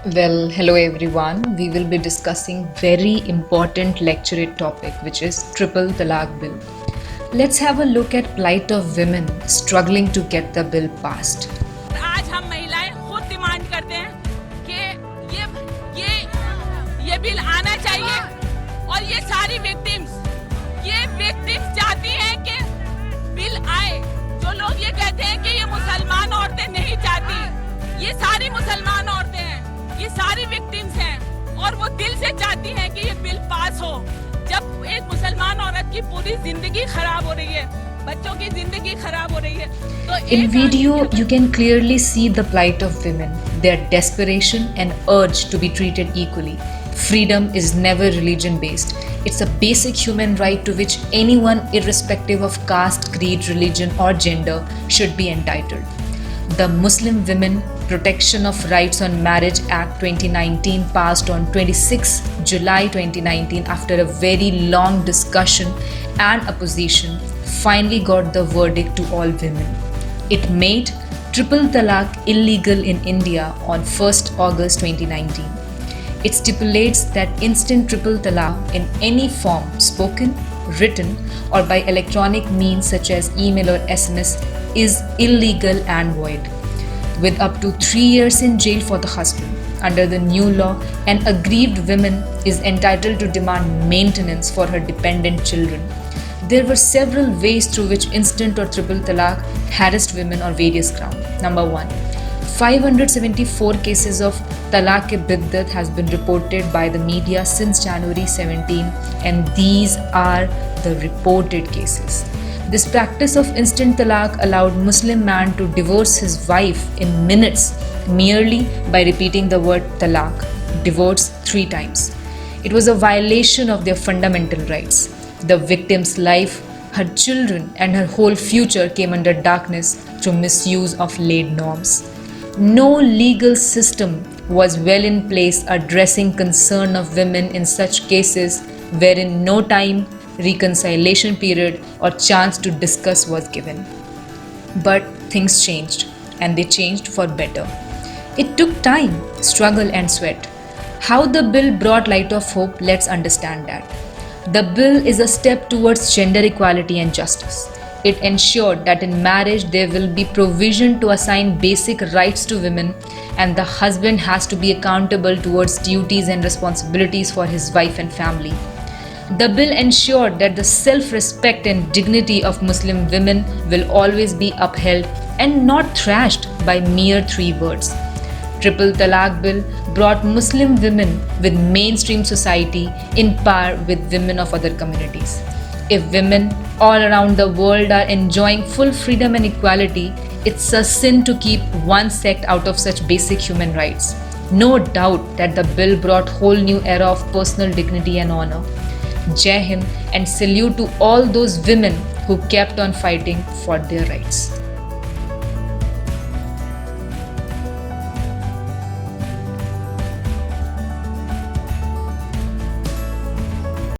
Well, hello everyone. We will be discussing very important lecturate topic which is Triple Talaq Bill. Let's have a look at plight of women struggling to get the bill passed. आज हम महिलाएं खुद demand करते हैं कि ये bill आना चाहिए और ये सारी विक्टिम्स चाहती हैं कि बिल आए। जो लोग ये कहते हैं कि ये मुसलमान औरतें नहीं चाहती, ये सारी मुसलमान औरतें हैं, ये सारी विक्टिम्स हैं और वो दिल से चाहती हैं कि ये बिल पास हो। जब एक मुसलमान औरत की पूरी जिंदगी खराब हो रही है, बच्चों की जिंदगी खराब हो रही है, तो In video, you can clearly see the plight of women, their desperation and urge to be treated equally. Freedom is never religion based. It's a basic human right to which anyone, irrespective of caste, creed, religion, or gender, should be entitled. The Muslim Women Protection of Rights on Marriage Act 2019 passed on 26 July 2019 after a very long discussion and opposition finally got the verdict to all women. It made triple talaq illegal in India on 1st August 2019. It stipulates that instant triple talaq in any form, spoken, written, or by electronic means such as email or SMS is illegal and void, with up to 3 years in jail for the husband. Under the new law, an aggrieved woman is entitled to demand maintenance for her dependent children. There were several ways through which instant or triple talaq harassed women on various grounds. Number 1. 574 cases of talaq-e-biddat has been reported by the media since January 17, and these are the reported cases. This practice of instant talaq allowed Muslim man to divorce his wife in minutes merely by repeating the word talaq, divorce 3 times. It was a violation of their fundamental rights. The victim's life, her children, and her whole future came under darkness through misuse of laid norms. No legal system was well in place addressing concern of women in such cases wherein no time, reconciliation period, or chance to discuss was given. But things changed, and they changed for better. It took time, struggle, and sweat. How the bill brought light of hope, let's understand that. The bill is a step towards gender equality and justice. It ensured that in marriage there will be provision to assign basic rights to women, and the husband has to be accountable towards duties and responsibilities for his wife and family. The bill ensured that the self-respect and dignity of Muslim women will always be upheld and not thrashed by mere 3 words. Triple Talaq Bill brought Muslim women with mainstream society in par with women of other communities. If women all around the world are enjoying full freedom and equality, it's a sin to keep one sect out of such basic human rights. No doubt that the bill brought whole new era of personal dignity and honor. Jai Hind, and salute to all those women who kept on fighting for their rights.